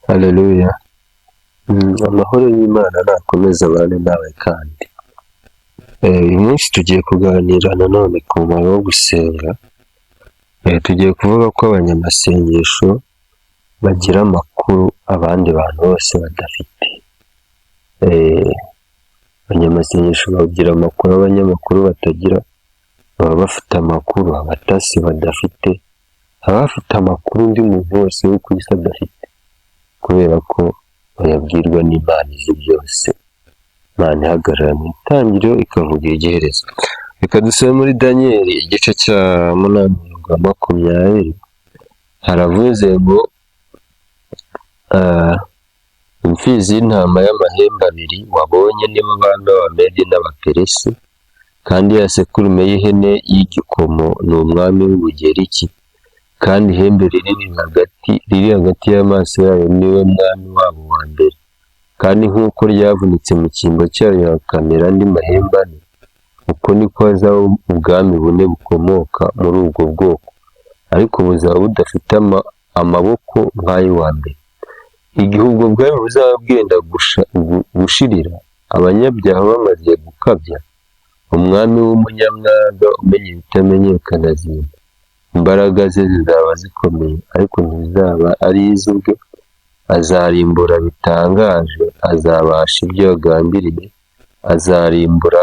Haleluya. Amahoro y'Imana nakomeza abane nawe kandi. Uyu munsi tugiye kuganira nanone ku mumaro wo gusenga. Tugiye kuvuga ko abanyamasengesho bagira amakuru abandi bantu bose badafite. Abanyamasengesho bagira amakuru abanyamakuru batagira, baba bafite amakuru abatasi badafite, abafite amakuru undi muntu wose wo ku isi adafite, kubera ko bayabwirwa n'Imana izi byose. Imana ihagarara mu itangiriro ikavuga igiherezo. Reka dusome muri Daniyeli igice cya 8:20. Haravuze ngo imfizi y'intama y'amahembe abiri wabonye nibo bami b'Abamedi n'Abaperesi, kandi ya sekurume y'ihene y'igikomo ni umwami w'Ubugereki, kandi ihembe riri hagati y'amaso yayo niwe mwami wabo wa mbere, kandi nk'uko ryavunitse mu cyimbo cyayo hakamera andi mahembe ane, uko niko hazaba ubwami bune bukomoka muri ubwo bwoko, ariko buzaba budafite amaboko nk'ay'uwa mbere. Igihe ubwo bwami buzaba bwenda gushirira, abanyabyaha bamaze gukabya, umwami w'umunyamwaga umenya ibitamenyekana azima. Imbaraga ze zizaba zikomeye, ariko ntizaba ari iz'ubwe. Azarimbura bitangaje, azabasha ibyo yagambiriye, azarimbura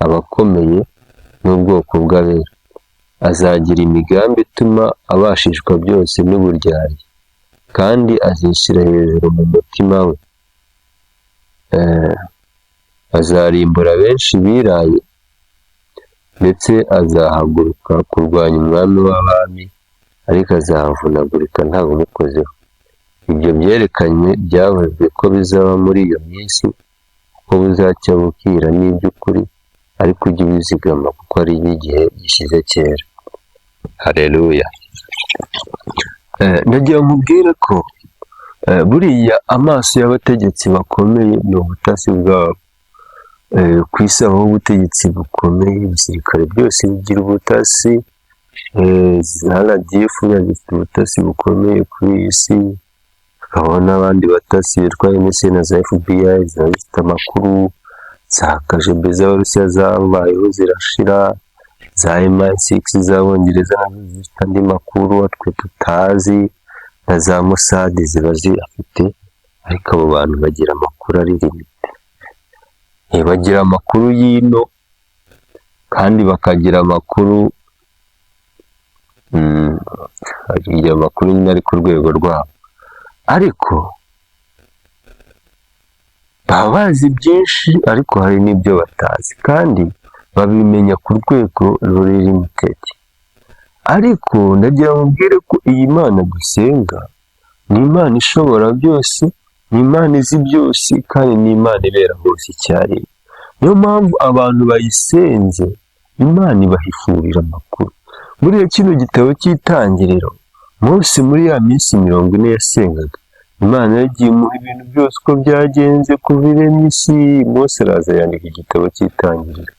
abakomeye n'ubwoko bw'abera. Azagira imigambi ituma abashishwa byose n'uburyarya, kandi azishyira hejuru mu mutima we. Azarimbura benshi biraye, ndetse azahaguruka kurwanya umwami w'abami, ariko azahavunagurika ntawe umukozeho. Ibyo byerekanywe byavuzwe ko bizaba muri iyo minsi, ko buzacya bukira n'iby'ukuri, ariko ujye ubizigama kuko ari igihe gishize kera. Haleluya. Ndagira nkubwire ko buriya amaso y'abategetsi bakomeye ni ubutasi bwabo. Ku isi aho ubutegetsi bukomeye, ibisirikare byose bigira ubutasi, RDF zifite ubutasi bukomeye kuri iyi si, hakabaho n'abandi batasi bitwa NSA na za FBI ziba zifite amakuru, za KGB z'Abarusiya zabayeho zirashira, za MI6 z'Abongereza nazo zifite andi makuru twe tutazi, na za Mossad ziba ziyafite, ariko abo bantu bagira amakuru ari limite. Bagira amakuru y'ino, kandi bakagira amakuru nyine ari ku rwego rwabo, ariko baba bazi byinshi, ariko hari n'ibyo batazi, kandi babimenya ku rwego ruri limited. Ariko ndagira mubwire ko iyi Mana dusenga ni Imana ishobora byose, ni Imana izi byose, kandi ni Imana ibera hose icyarimwe. Niyo mpamvu abantu bayisenze Imana ibahishurira amakuru. Muri kino gitabo cy'Itangiriro, Mose muri ya minsi 40 yasengaga, Imana yagiye imuha ibintu byose uko byagenze kuva iremye isi. Mose araza yandika igitabo cy'Itangiriro.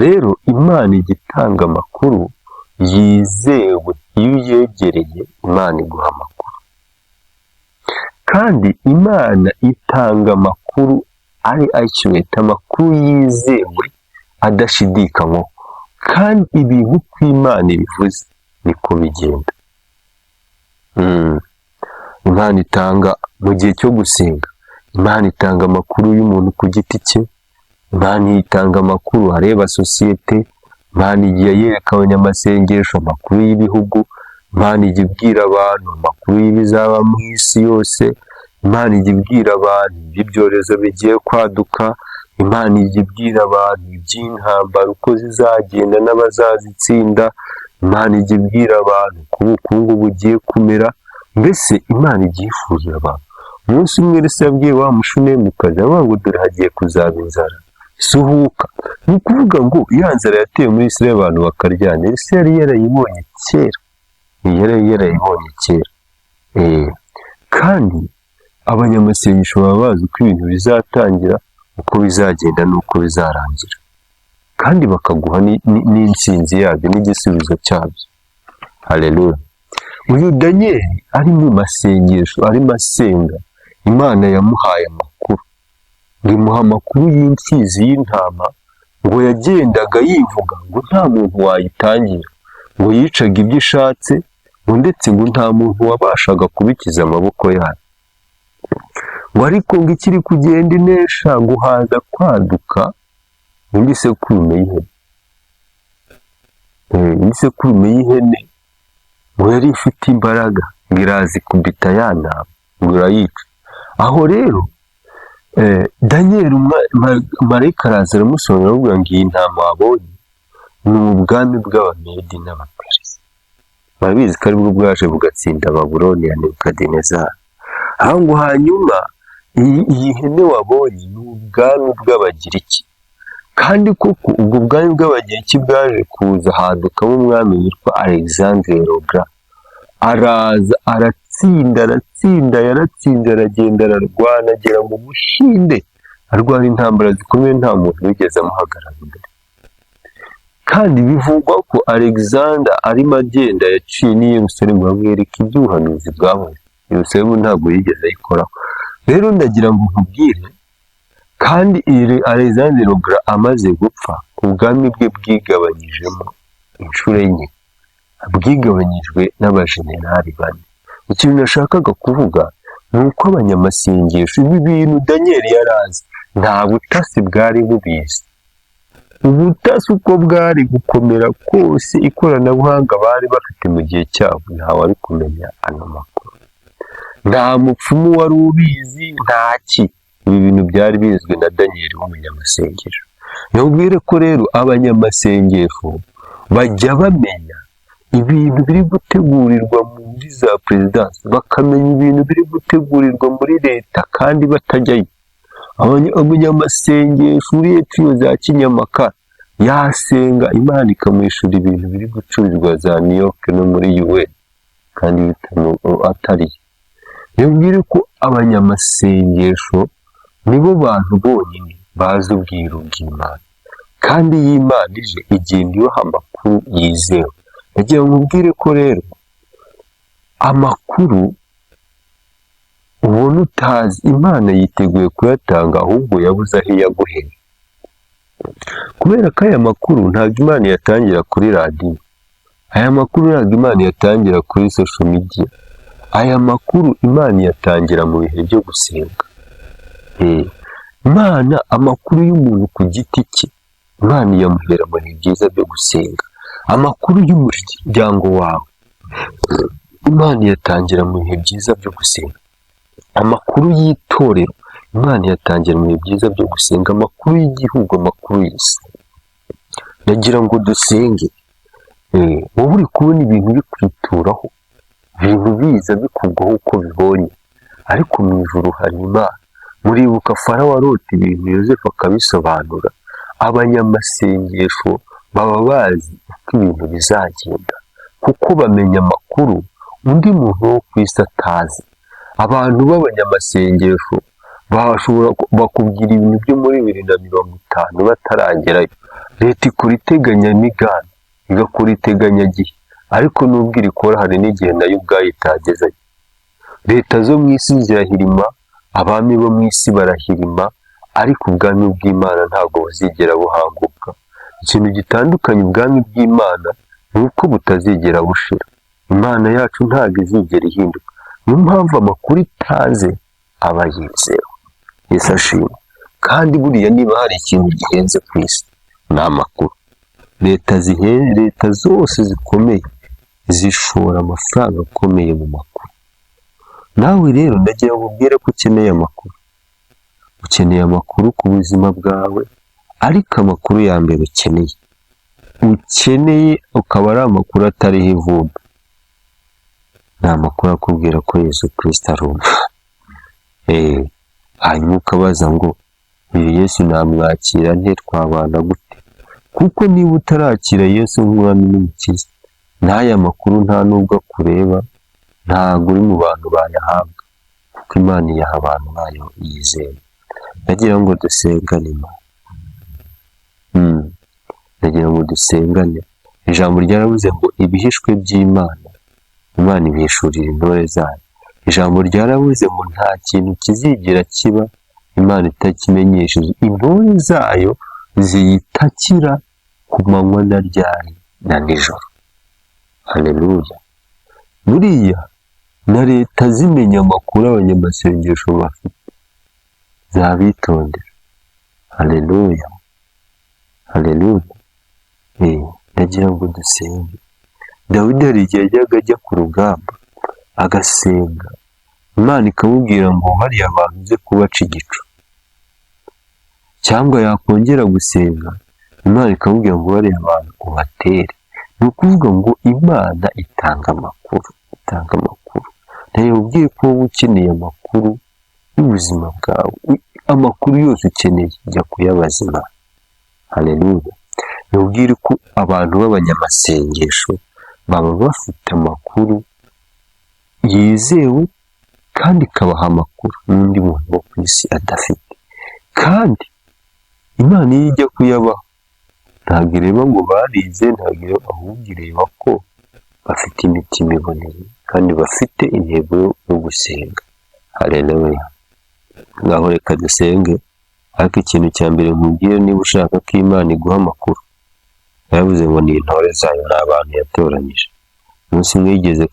Rero Imana igitanga amakuru yizewe, iyo uyegereye Imana iguha amakuru, kandi Imana itanga amakuru ari accurate, amakuru yizewe adashidikanywaho, kandi ibintu uko Imana ibivuze niko bigenda. Imana itanga mu gihe cyo gusenga, Imana itanga amakuru y'umuntu ku giti cye, Imana itanga amakuru areba sosiyete, Imana igiye yereka abanyamasengesho amakuru y'ibihugu, Imana igiye ibwira abantu amakuru y'ibizaba mu isi yose, Imana igiye ibwira abantu iby'ibyorezo bigiye kwaduka, Imana igiye ibwira abantu iby'intambara uko zizagenda n'abazazitsinda, Imana igiye ibwira abantu ko ubukungu bugiye kumera. Mbese Imana igiye ifurira abantu. Umunsi umwe Elisa yabwiye wa Mushunemukazi, avuga ngo dore hagiye kuzaba inzara, suhuka. Ni ukuvuga ngo ya nzara yatewe muri Isirayeli abantu bakaryana, Elisa yari yarayibonye kera. Kandi abanyamasengesho baba bazi uko ibintu bizatangira, uko bizagenda n'uko bizarangira, kandi bakaguha n'intsinzi yabyo n'igisubizo cyabyo. Haleluya. uyu Daniel ari mu masengesho arimo asenga, Imana yamuhaye amakuru, ngo imuha amakuru y'imfizi y'intama, ngo yagendaga yivuga ngo nta muntu wayitangira, ngo yicaga ibyo ishatse, ngo ndetse ngo nta muntu wabashaga kubikiza amaboko yayo, ngo ariko ngo ikiri kugenda inesha ngo haza kwaduka indi sekurume y'ihene. Indi sekurume y'ihene ngo yari ifite imbaraga, ngo irazikubita ya ntama ngo irayica. Aho rero Daniel marayika araza aramusobanurira avuga ngo iyi ntama wabonye ni ubwami bw'Abamedi n'Abaperesi. Barabizi ko aribwo bwaje bugatsinda Babuloni ya Nebukadinezari. Aho ngo hanyuma iyi hene wabonye ni ubwami bw'Abagiriki, kandi koko ubwo bwami bw'Abagiriki bwaje kuza hadukamo umwami witwa Alexandre le Grand. Araza yaratsinze aragenda ararwana agera mu Buhinde, arwana intambara zikomeye nta muntu wigeze amuhagarara imbere. Kandi bivugwa ko Alexander arimo agenda yaciye n'i Yerusalemu bamwereka iby'ubuhanuzi bwabaye. Yerusalemu ntabwo yigeze ayikoraho. Rero ndagira ngo nkubwire, kandi Alexander le Grand amaze gupfa, ubwami bwe bwigabanyijemo inshuro enye, bwigabanyijwe n'abajenerali bane. Ikintu nashakaga kuvuga ni uko abanyamasengesho ibi bintu Daniel yari azi, nta butasi bwari bubizi. Ubutasi uko bwari gukomera kose, ikoranabuhanga bari bafite mu gihe cyabo, ntawari kumenya ano makuru, nta mupfumu wari ubizi, ntaki. Ibi bintu byari bizwi na Daniel w'umunyamasengesho. Nkubwire ko rero abanyamasengesho bajya bamenya ibintu biri gutegurirwa muri za perezidansi, bakamenya ibintu biri gutegurirwa muri leta kandi batajyayo. Umunyamasengesho uriye turiyo za Kinyamakara yasenga, Imana ikamuhishura ibintu biri gucururizwa za New York no muri UN kandi atari. Nkubwire ko abanyamasengesho nibo bantu bonyine bazi ubwiru bw'Imana, kandi iyo Imana ije igenda ibaha amakuru yizewe. Nagira ngo nkubwire ko rero amakuru ubona utazi, Imana yiteguye kuyatanga, ahubwo yabuze aho iyaguhera. Kubera ko aya makuru ntabwo Imana yatangira kuri radiyo, aya makuru ntabwo Imana yatangira kuri social media, aya makuru Imana yatangira mu bihe byo gusenga. Imana amakuru y'umuntu ku giti cye Imana yamuhera mu bihe byiza byo gusenga. Amakuru y'umuryango wawe Imana yatangira mu bihe byiza byo gusenga. Amakuru y'itorero Imana yatangira mu bihe byiza byo gusenga. Amakuru y'igihugu, amakuru y'isi. Nagira ngo dusenge. Wowe uri kubona ibintu bikwituraho, ibintu biza bikugwaho uko bibonye, ariko mu ijuru hari Imana. Muribuka Farawo arota ibintu Yozefu akabisobanura. Abanyamasengesho baba bazi uko ibintu bizagenda, kuko bamenya amakuru undi muntu wo ku isi atazi. Abantu b'abanyamasengesho bashobora bakubwira ibintu byo muri 2050 bataragerayo. Leta ikora iteganyamigambi, igakora iteganyagihe, ariko nubwo irikora hari n'igihe nayo ubwayo itagezayo. Leta zo mu isi zirahirima, abami bo mu isi barahirima, ariko ubwami bw'Imana ntabwo buzigera buhanguka. Ikintu gitandukanye ubwami bw'Imana ni uko butazigera bushira. Imana yacu ntabwo izigera ihinduka. Niyo mpamvu amakuru itaze aba yizewe. Yesu ashimwe. Kandi buriya niba hari ikintu gihenze ku isi ni amakuru. Leta zose zikomeye zishora amafaranga akomeye mu makuru. Nawe rero ndagira ngo ubwire ko ukeneye amakuru. Ukeneye amakuru ku buzima bwawe, ariko amakuru ya mbere ukeneye ukaba ari amakuru atariho ivumbi. Ni amakuru akubwira ko Yesu Kristo ari umwe. Hanyuma ukabaza ngo uyu Yesu namwakira nte, twabana gute? Kuko niba utarakira Yesu nk'umwami n'umukiza, n'aya makuru nta nubwo akureba, ntabwo uri mu bantu bayahabwa, kuko Imana iyaha abantu bayo yizeye. Ndagira ngo dusengane. Ndagira ngo dusengane. Ijambo ryaravuze ngo ibihishwe by'Imana Imana ibihishurira intore zayo. Ijambo ryaravuze ngo nta kintu kizigera kiba Imana itakimenyesheje intore zayo ziyitakira ku manywa na ryari na nijoro. Haleluya. Buriya na leta zimenya amakuru abanyamasengesho bafite zabitondera. Haleluya. Haleluya. Ndagira ngo dusenge. Dawidi hari igihe yajyaga ajya ku rugamba agasenga, Imana ikamubwira ngo hariya abantu uze kubaca igicu, cyangwa yakongera gusenga Imana ikamubwira ngo hariya abantu ubatere. Ni ukuvuga ngo Imana itanga amakuru. Nayo ubwiye ko wowe ukeneye amakuru y'ubuzima bwawe, amakuru yose ukeneye jya kuyabaza Imana. Haleluya. Nubwire ko abantu b'abanyamasengesho baba bafite amakuru yizewe kandi ikabaha amakuru n'undi muntu wo ku isi adafite. Kandi Imana iyo ijya kuyabaha ntabwo ireba ngo barize, ahubwo ireba ko bafite imitima iboneye kandi bafite intego yo gusenga. Haleluya. Ngaho reka dusenge. Ariko ikintu cya mbere nkubwire, niba ushaka ko Imana iguha amakuru, yavuze ngo ni intore zayo, ni abantu yatoranyije. Umunsi mwigeze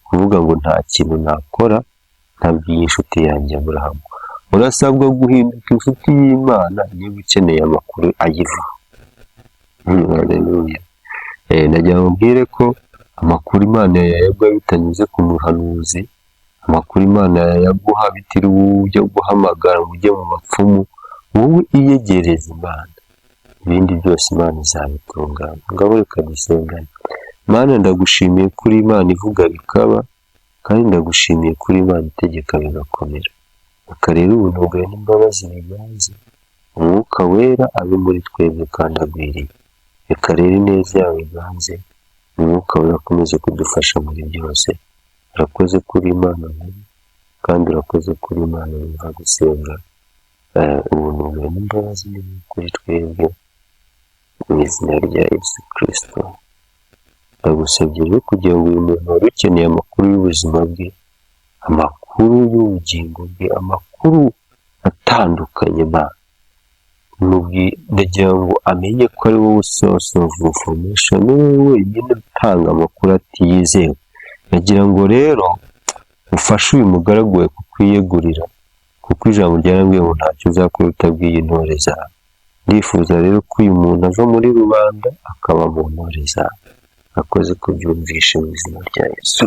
kuvuga ngo nta kintu nakora ntabwiye inshuti yanjye Aburahamu. Urasabwa guhinduka inshuti y'Imana niba ukeneye amakuru ayivaho. Haleluya. Ndagira ngo mbwire ko amakuru Imana yayaguha bitanyuze ku muhanuzi, amakuru Imana yayaguha bitiriwe ujya guhamagara ngo ujye mu bapfumu. Wowe iyegereza Imana, ibindi byose Imana izabitunganya. Ngaho reka dusengane. Mana, ndagushimiye kuri Imana ivuga bikaba, kandi ndagushimiye kuri Imana itegeka bigakomera. Reka rero ubuntu bwawe n'imbabazi biganze, Umwuka wera abe muri twebwe kandi agwiriye. Reka rero ineza yawe iganze, Umwuka wera akomeze kudufasha muri byose. Urakoze kuri Imana nkuru, kandi urakoze kuri Imana yumva gusenga. Ubuntu bwawe n'imbabazi ni kuri twebwe, mu izina rya Yesu Kristo. Ndagusabye rero kugira ngo uyu muntu wari ukeneye amakuru y'ubuzima bwe, amakuru y'ubugingo bwe, amakuru atandukanye, ndagira ngo amenye ko ari wowe source of information, ni wowe wenyine utanga amakuru atiyizewe. Ndagira ngo rero ufashe uyu mugaragu we kukwiyegurira, kuko ijambo ryarambwiye ngo ntacyo uzakora utabwiye intore zawe. Ndifuza rero ko uyu muntu ava muri rubanda akaba mu ntore zawe. Akoze kubyumvisha mu izina rya Yesu.